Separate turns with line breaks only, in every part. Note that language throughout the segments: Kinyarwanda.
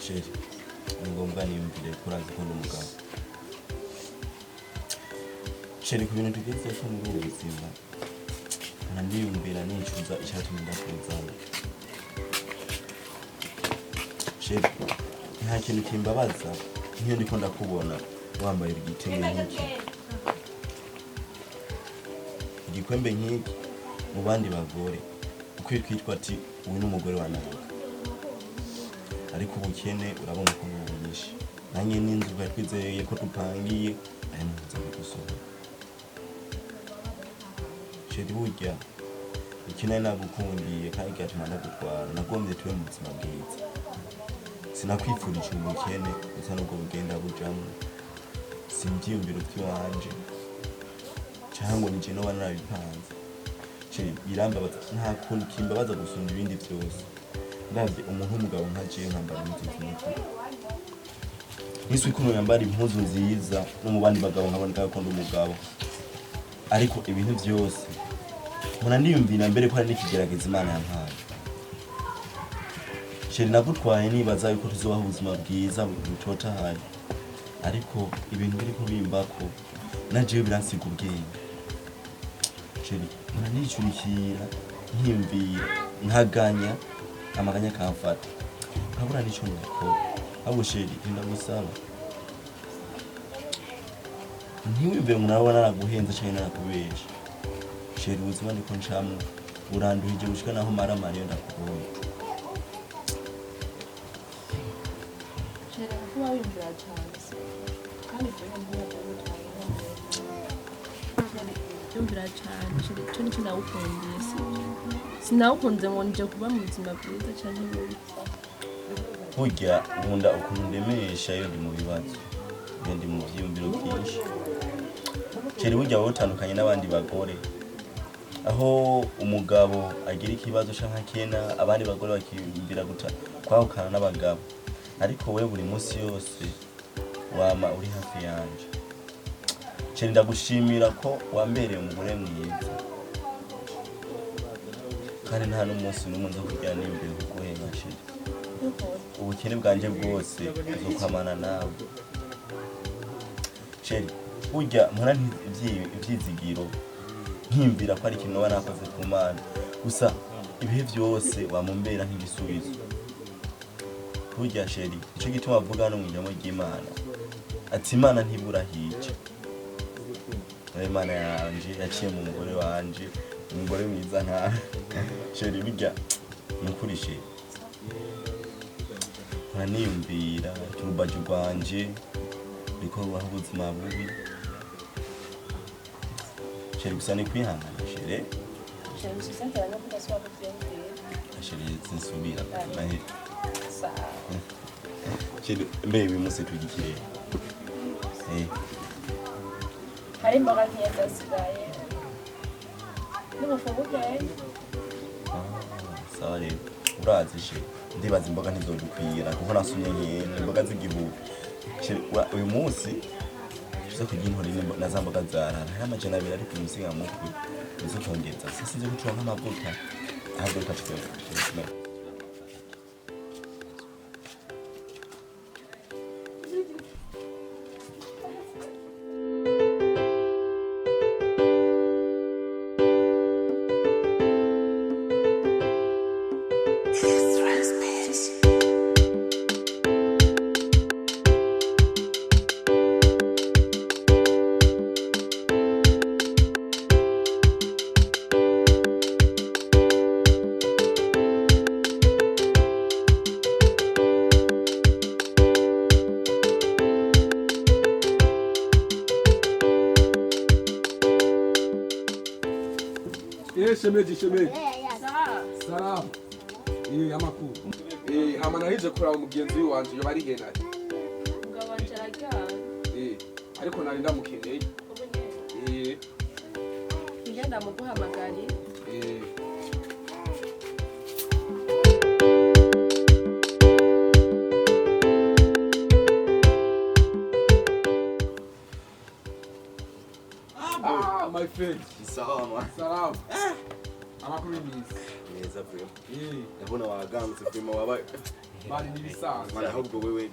sheri ni ngombwa niyumvire kurazi ko n'umugabo sheri ku bintu tugezeko muri ubu buzima nandiyumvira nicuza icyatumye ndakuzana sheri nta kintu kimbabaza nk'iyo ndiko ndakubona wambaye igitenge nk'iki igikwembe nk'iki mu bandi bagore uko kwitwa ati uyu n'umugore wa nawe ariko ubukene urabona ko n'ubunyinshi nanjye n'inzu bari twizeye ko dupangiye aya ntuza gusohora sheri burya ikintu nagukundiye kandi gatuma ndagutwara nagombye tube mu buzima bwiza sinakwifurije ubukene gusa nubwo bugenda bujamwo simbyiyumviro by'iwanje cyangwa ni je noba narabipanze sheri birambabaza nta kuntu kimbabaza gusumba ibindi byose ndavye umuntu w'umugabo nka je nkambara impuzu nziza niswe kuno yambara impuzu nziza no mu bandi bagabo nkaboneka ko ndi umugabo ariko ibintu byose muna niyumvira mbere ko hari n'ikigeragezo Imana yampaye sheri nagutwaye nibaza yuko tuzobaho ubuzima bwiza butotahaye ariko ibintu biriko bimbako najewe biransiga ubwenge sheri muna nicurikira nkiyumvira nkaganya amaganya kamfata nkabura n'icyo nakora abo sheri ndagusaba ntiwumve umuntu abona naraguhenze cyangwa narakubesha sheri ubuzima ndiko ncamwo uranduhije gushika naho maramara iyo ndakubonye
sheri kuba wiyumvira cyane kandi byumvira cyane sheri cyo nicyo nawukundiye sinawukunze ngo nje kuba mu buzima bwiza cyane bubi
burya nkunda ukuntu ndemesha iyo ndi mu bibazo iyo ndi mu byiyumviro byinshi sheri burya wowe utandukanye n'abandi bagore aho umugabo agira ikibazo canke akena abandi bagore bakiyumvira kwahukana n'abagabo ariko we buri munsi yose wama uri hafi yanje sheri ndagushimira ko wambereye umugore mwiza kandi nta n'umunsi n'umwe nzo kugira n'imbere kuguhenga sheri ubukene bwanje bwose uzokwamana nawe sheri burya mpora ivyizigiro nkimbira ko ari ikintu noba nakoze ku Mana gusa ibihe byose wamumbera nk'igisubizo burya sheri ico gituma avuga no mw'ijambo ry'Imana ati Imana ntibura hica Imana yanje yaciye mu mugore wanje umugore mwiza nta sheri burya nukuri sheri nkaniyumvira urubaji rwanje riko rubaho ubuzima bubi sheri gusa ni kwihangana sheri sheri sinsubira nahe sheri mbere uyu munsi tugikire
hari imboga nk'iyo zasigaye n'ubufumu bwenge.
Sawa rero urazi she ndibaza imboga ntizodukwira kuko nasumye nkene imboga z'igihugu uyu munsi tuza kurya intore na za mboga zarara hari amajana abiri ari ku musinga mukwi nizo kongeza sisi nzo gucura nk'amavuta ahubwo reka tukwe
shemeji
Sawa.
salamu amakuru hama narije kuraba umugenzi wanje yo bari henari
Umugabo wanje araryamye.
ariko nari ndamukeneye
Ubu nyene. Njye ndamuguhamagariye.
my friend
sawa man
salamu amakuru y'imisi
neza bro ndabona wagangutse primo wabaye
bari nibisanzwe
man ahubwo wewe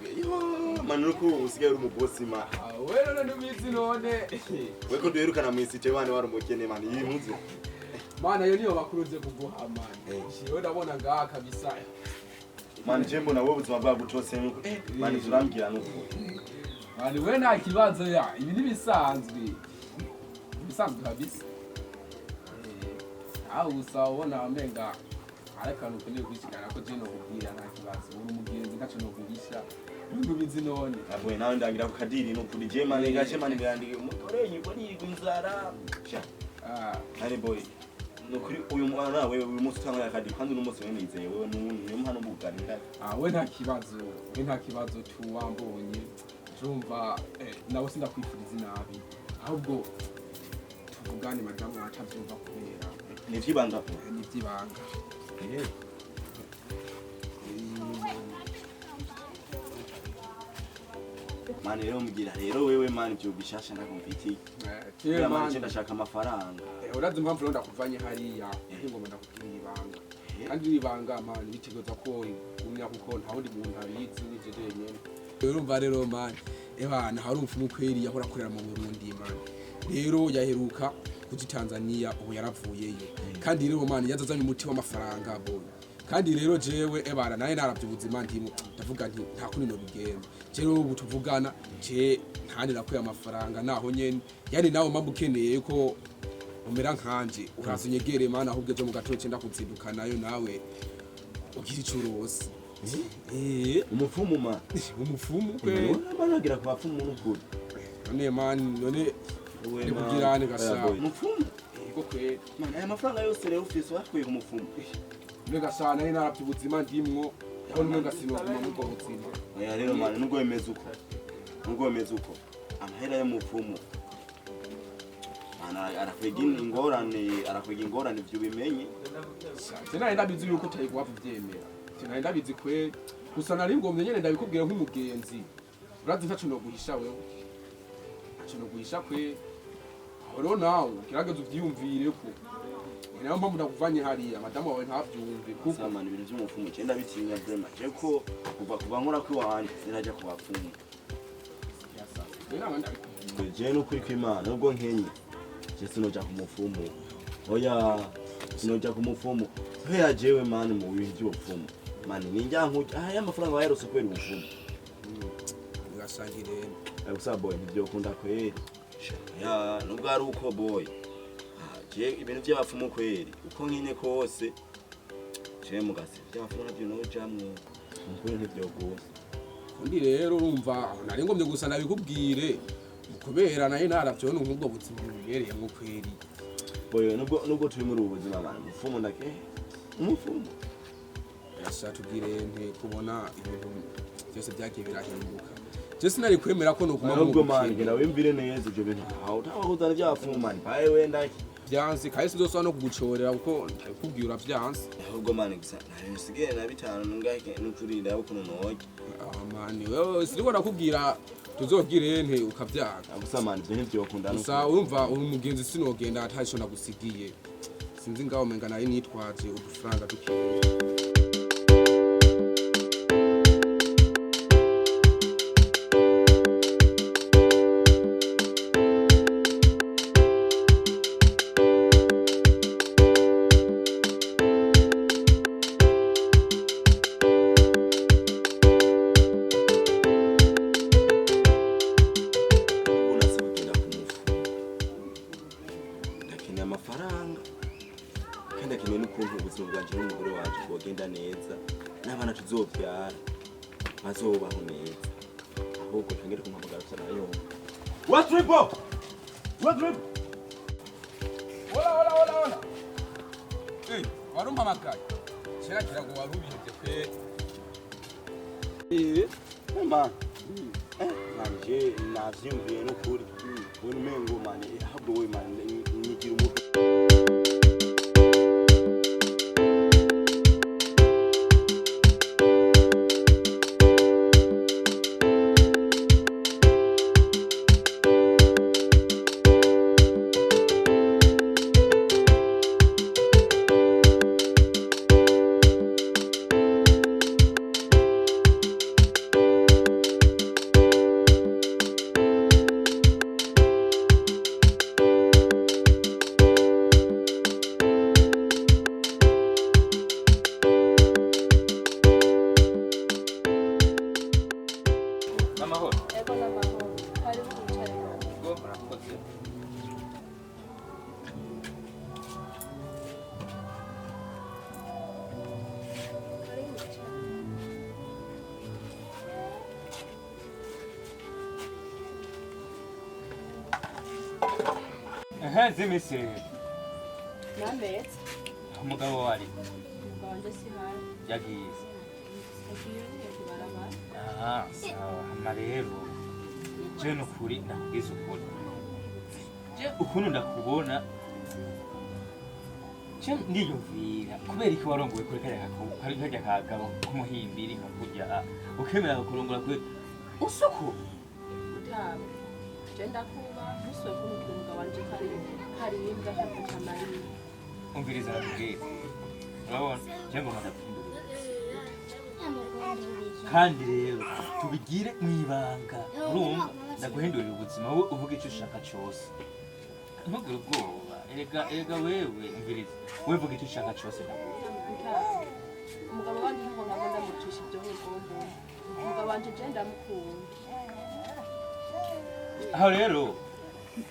man nuko usigaye uri umubosi man
wewe none n'imizi none
weko duherukana mu isite bane warumukene man iyi mpuzu
mana yo niyo bakuruze kuguha man shiwe ndabona ngaha kabisa
man jembo na wowe ubuzima bwawe butose nuko man turambwira nuko
man wewe nta kibazo ya ibi nibisanzwe bisanzwe kabisa aho usabona amenga arekana ukeneye kwishikana ko je no kubwira nta kibazo uri umugenzi gaco no kugisha nubwo bizi none
abwe nawe ndangira ku kadiri no kuri je man gace man birandike umutorenyi ko niga inzara ari boy no kuri uyu mwana wewe uyu munsi utanga yakadi kandi uno munsi wemizeye wewe niyo mpano bugarira
we nta kibazo tu wambonye urumva nawe sindakwifuriza inabi ahubwo tuvugane madamu wacu avyumva kubera
nivyibanga
nivyibanga
man rero mugira rero wewe man byo bishasha ndakumviti man ndashaka amafaranga
urazi impamvu rero ndakuvanye hariya ngomba ndakubwira ibanga kandi ibanga man bitegereza ko umya kuko nta wundi muntu abizi nije nyene urumva rero man ebana hari umfumu kweri yahora akorera mu Burundi man rero yaheruka kuji Tanzania ubu yaravuyeyo kandi rero man yazazanye umuti w'amafaranga boy kandi rero jewe ebana naye naravye ubuzima ndimo ndavuga nti nta kundi no bigenda rero ubu tuvugana je ntandi nakuye amafaranga naho nyene yani nawe mabukeneye ko umera nkanje urazunyegere man ahubwo je mu gatoke ndakuziduka nayo nawe ugira icurose
umufumu man
umufumu kwe
banagira kwa fumu n'ukuri
none man none ni kugirane gasha
umufumu
iko kwe
man aya mafaranga yose rero ufise watwiye ku mufumu
nega sana ni naravye ubuzima ndimwo aho nwenga sinoguma muko buzima
oya rero man nubwo wemeze uko amahera y'umufumu arakwega ingorane vyo bimenye
sina ndabizi yuko utayigwa vyemera sina ndabizi kwe gusa nari ngomye nyene ndabikubwira nk'umugenzi urazi ntaco no guhisha wewe ntaco no guhisha kwe rero nawe kirageze uvyiyumvire ko nayo mpamvu ndakuvanye hariya madamu wawe ntavyumve kuko
samana ibintu vy'umufumu cyenda bitinya vrema je ko kuva nkora kwi wanje sinaja kubafumu je no kuri kwimana nubwo nkenye je sinoja ku mufumu oya sinoja ku mufumu hoya jewe man mu bintu by'ubufumu man ninjya nkuja aya mafaranga wayarose kwera ubufumu
ugasangire
gusa boy nibyo kunda kweri ya nubwo ari uko boy je ibintu by'abafumu kweri uko nkine kose je mugase by'abafumu nabyo no jamwe nkuri nibyo gose
undi rero urumva nari ngomye gusa nabikubwire kubera naye naravyo n'ubwo buzima bubereye mu kweri
boy nubwo turi muri ubuzima abantu umufumu ndake umufumu
yasha tubwire nte kubona ibintu byose byagiye birahinduka je sinari kwemera ko no kuma
nubwo man gera wimvire neza ibyo bintu aho utabahuza by'abafumu man baye wenda
vyanse kandi sinzosaba no kugucorera kuko ndakubwiye uravyanse
ahubwo mani gusa nsigaye na bitanu nungahe n'ukuri ndaho kuno noge
mani wewe siniko nakubwira tuzogire nte ukavyaga
gusa mani byo ntivyokunda
gusa urumva uri mugenzi sinogenda ataco nagusigiye sinzi ngaho menga nayo nitwaje udufaranga dukeya
amafaranga kandi akeneye n'ukuntu ubuzima bwanje n'umugore wanje bwogenda neza n'abana tuzobyara bazobaho neza ahubwo ntangire kumpamagara cyane yombi watripo
Hola. Warumpamagaye kera kirago warubihebye pe
mama nanje navyumviye n'ukuri ubona umengo mani ahubwo we mani nigira umuco
Zimise
Nametse.
umugabo wari
Banje sihari.
yagiye
Agiye kubarabara.
aha sawa hama rero je nukuri ndakubwiza ukuri je ukuntu ndakubona je ndiyumvira kubera iki warongoye kuri kariya kagabo k'umuhimbiri nka kurya ukemera kurongora kuri usuku
Utaba. Je ndakuba muswe kumukirunga wanje hari imbwa hafata amarira.
umviriza nakubwira urabona je ngoma ndakundura kandi rero tubigire mwibanga urumva ndaguhindurira ubuzima wowe uvuga icyo ushaka cyose ntugire ubwoba erega wewe umviriza wewe vuga icyo ushaka cyose
Utaba. Umugabo wanje ntabwo nabwo ndamucisha ibyo ngomba. Umugabo wanje je ndamukunda.
aho rero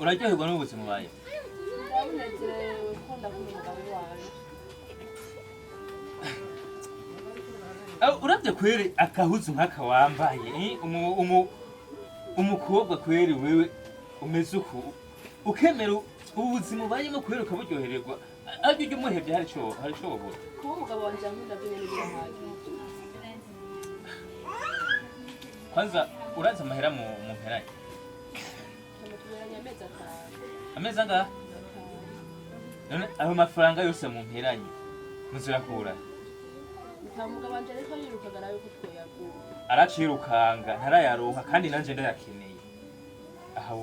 uraryoherwa n'ubuzima ubaye
Ndamunezerewe ko ndakunda umugabo wanje.
urabye kweri akahuzu nk'aka wambaye umukobwa kweri wewe umeze uku ukemera ubuzima ubayemo kweri ukaburyohererwa ariko ujya umuhebye hari icyo wabura
Kuba umugabo wanje ankunda byo nyene birahagije.
kwanza uraza amahera mu mperanye
Tumeranye amezi 5.
amezi angahe none ayo mafaranga yose mu mperanye muzuyakura
Nta mugabo wanje ariko yirukaga nawe ko twoyagura.
aracirukanga ntarayaronka kandi nanje ndayakeneye aha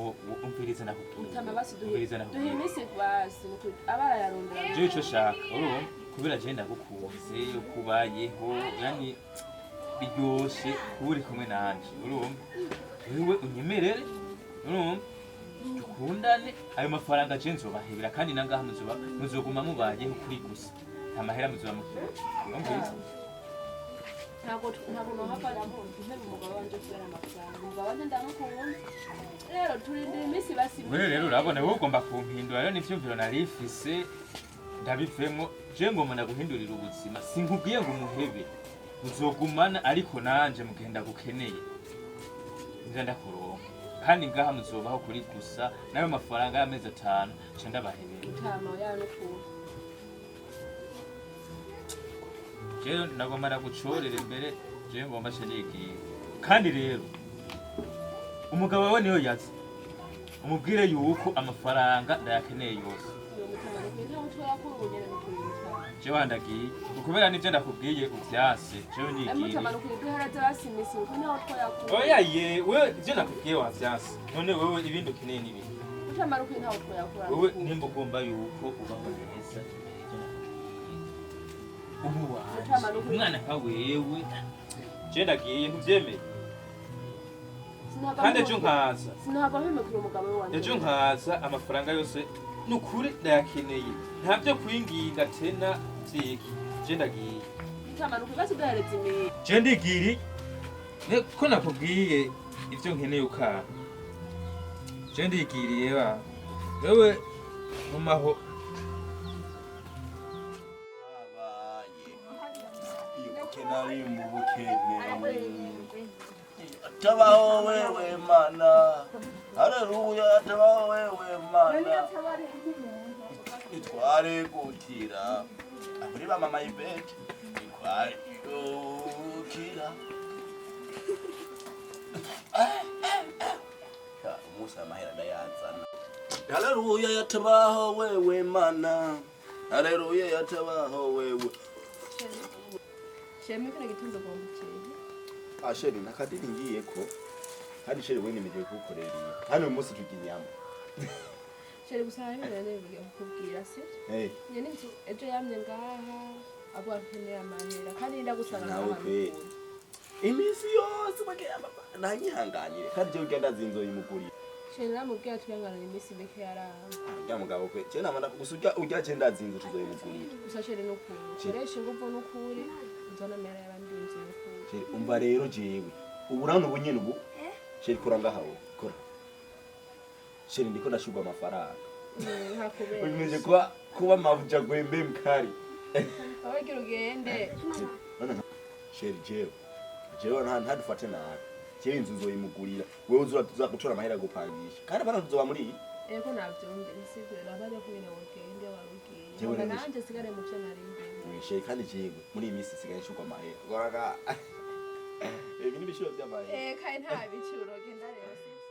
umviriza
Mutama basi
umviriza
duhe iminsi basi abara yarondera.
je ico shaka urumva kubera je ndagukunze yo kubayeho yani biryoshe kuba uri kumwe nanje urumva wewe unyemerere urumva dukundane ayo mafaranga je nzobahebera kandi nangaha muzoguma mubayeho kuri gusa nta mahera muzoba mukira umviriza
Ntabwo nohava ntebe umugabo wanje kubera amafaranga. Umugabo wanje ndamukunda. Rero turindira iminsi basi.
wewe rero urabona wowe ugomba kumpindura rero n'ivyumviro narifise ndabivemo je ngomba ndaguhindurira ubuzima sinkubwiye ngo umuhebe uzogumana ariko nanje mugenda gukeneye nza ndakuronka kandi ngaha muzobaho kuri gusa nayo mafaranga y'amezi 5 nca ndabahebera
Utama yanukura.
jewe ndagomba ndagucorera imbere jewe ngomba shirigiye kandi rero umugabo wawe niyo yazi umubwire yuko amafaranga ndayakeneye yose
Iyo mutama twakura ubunyene no kuyitwara
je wandagiye ukubera nivyo ndakubwiye uvyase jewe nigire
mutamana kuyitwara zasimisi uko naho twakura
oya ye we ivyo nakubwiye wavyase none wewe ibindi ukeneye n'ibindi
mutamana kuyitwara naho twakura
wewe nimba ugomba yuko ubaho neza ubu wanje umwana nka wewe je ndagiye ntuvyemeye kandi ejo nkaza
sinahava mpemekura umugabo we wanje
ejo nkaza amafaranga yose nukuri ndayakeneye ntavyo kwinginga tena vyiki je ndagiye
mutamana kuyibasi bwaheretse imiri
je ndigiri ko nakubwiye ivyo nkeneye ukana je ndigiriye ba wewe mumaho
nari mu bukene tabaho wewe mana haleluya tabaho wewe mana itware gutira aburi ba mama ibete itware gutira Musa mahera ndayazana haleluya yatabaho wewe mana haleluya yatabaho wewe
Sheme kana gitunza kwa mukeye.
Asheri nakadiri ngiye ko kandi sheri we nimeje kukorera hano umunsi tukinyama.
Sheri gusaba ibintu bivuga kukubwira se. Nyene nzu ejo yamye ngaha agwa kenera amahera kandi ndagusanga
nawe imisi yose bakaya baba nanyihanganyire kandi je ugenda zinzo yimuguriye.
Sheri namubwira twangana imisi beke yaranga.
Ya mugabo kwe je namanda gusujya ujya cenda zinzo tuzoyimuguriye.
Gusa sheri no kuri. Shereshe nguvo no kuri. Nzona mera yabandinze no kuri.
Sheri umva rero jewe uburano bunyene ubu. Sheri kora ngahawo kora. Sheri ndiko ndashugwa amafaranga.
Hakubera.
Unyije kuba mavuja gwembe mkari.
Abagira ugende.
Sheri jewe ntadufate nabi. Jewe inzu nzoyimugurira. Wewe uzakutora amahera gupangisha. Kandi abana tuzoba muri iyi.
Ego navyumve sivyo nabaje kubina wogende warugiye. Nanje sigare mu cyo narinde.
Sheri kandi jewe muri iyi minsi sigaye shugwa amahera. Goraga. Ibi ni bishiro by'amahera.
Kai nta bicuro genda rero sivyo.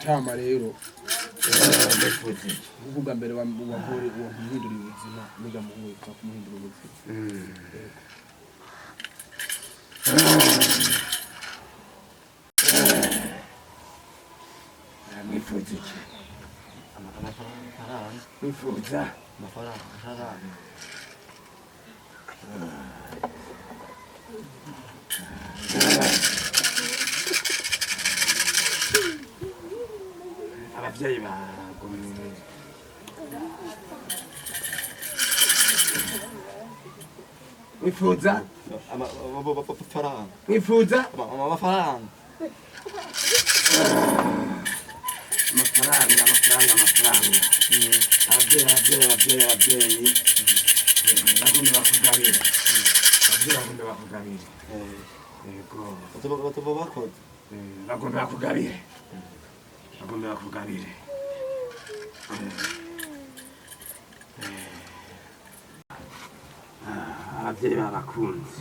Chama rero uvuga mbere wa gore wo muhindura ubuzima niga mu ngo kwa kumuhindura ubuzima
amafaranga abavyeyi bagomwe
wifuza
amafaranga
wifuza
amafaranga abavyeyi bagomba bakugabira yego bagomba bakugabire abavyeyi babakunze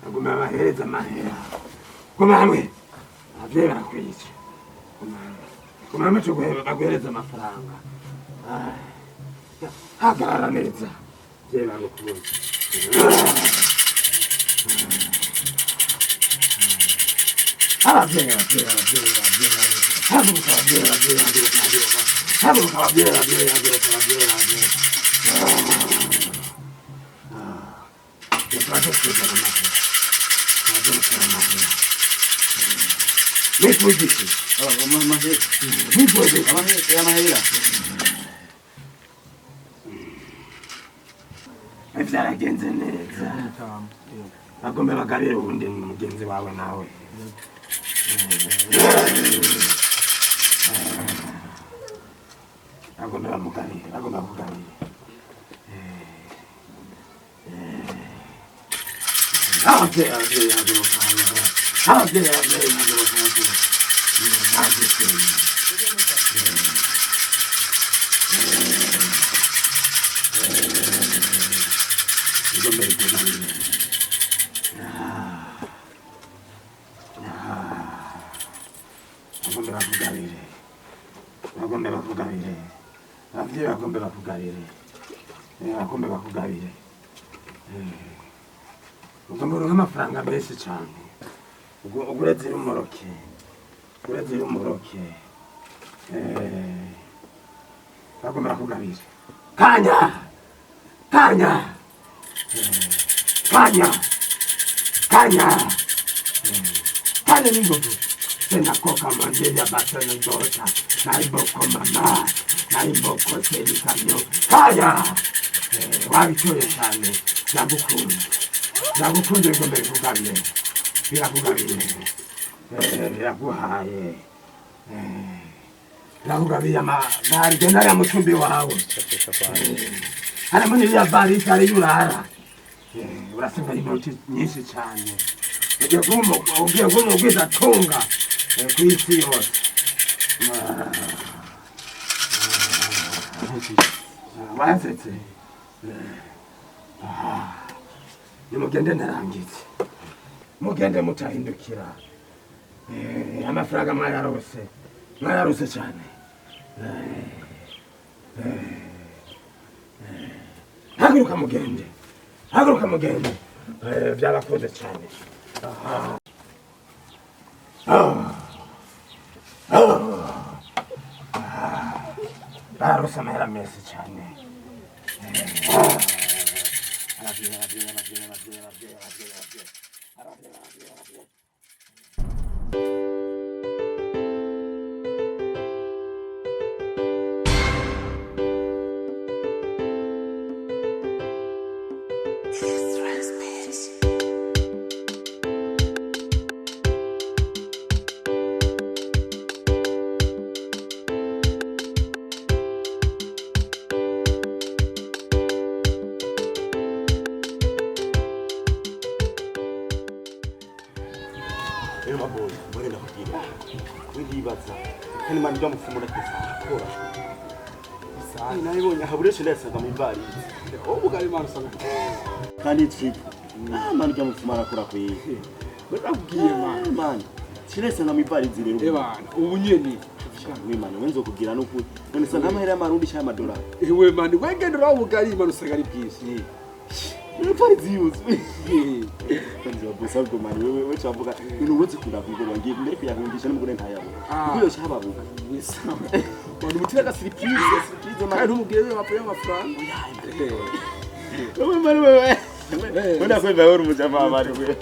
bagomba bahereza amahera goma hamwe
abavyeyi barakwica kumama cyo baguhereza amafaranga hagarara neza abavyeyi bagukunda abavyeyi byaragenze neza bagomba bagabire ubundi mugenzi wawe nawe agomba bamugabire ugomba nk'amafaranga menshi cyane ugureze umoroke bagomba kugabira kanya n'ingogo senakoka manjeja basana dota naiboko mama naiboko selikanyo kanya wabitoye cyane nagukunda igomba birakugabire biraguhaye birakugabiye amagare genda ya mutumbi wawe harimo n'iriya varisi ariyo urara urasiga inoti nyinshi cyane ugiye kuba umugwizatunga ku isi yose wasetse nimugende narangitse mugende mutahindukira amafaranga mwayarose cyane haguruka mugende byarakoze cyane bararose amahera menshi cyane
Kani mani jamu fumura kesa kora. Sai na ibonye habureshe lesaga mu bari.
Ubu kari mani sana.
Kandi trip. Mani jamu fumara kora ko yi.
Bakubwiye
mani. Chilesa na mibari zire.
Bana ubu nyene.
We mani wenzo kugira no ku. None sana amahera y'amarundi sha madora.
We mani wegende rawo bugari mani usagari bwisi.
Mibari ziyuze. Kandi babusa ko mani we chavuga. Nino wetse kunda kugora ngiye mbere kuyahundisha n'umugore ntayabo. Kuyo shababuka.
Wanu mutira surprise kandi umugire wapaye amafaranga.
Wewe mani wewe. Wenda kwenda wori mujama bari we.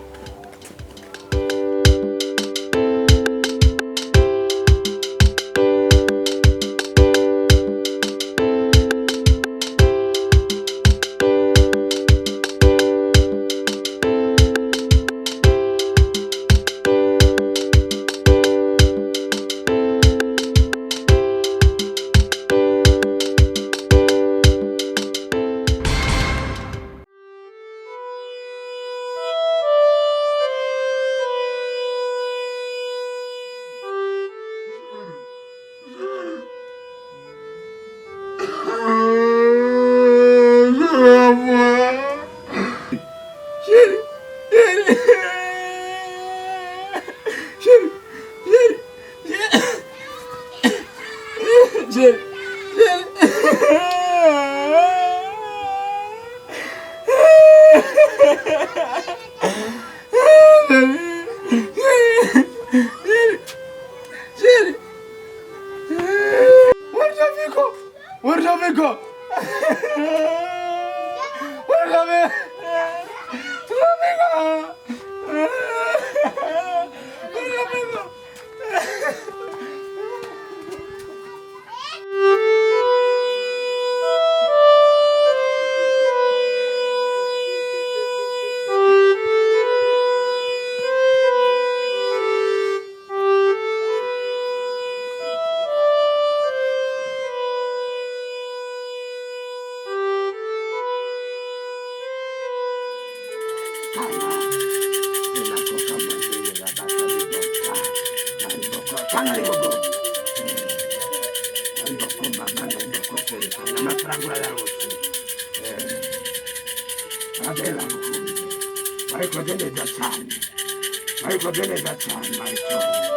Sheri. Mariko geneza cyane, mariko geneza cyane, mariko.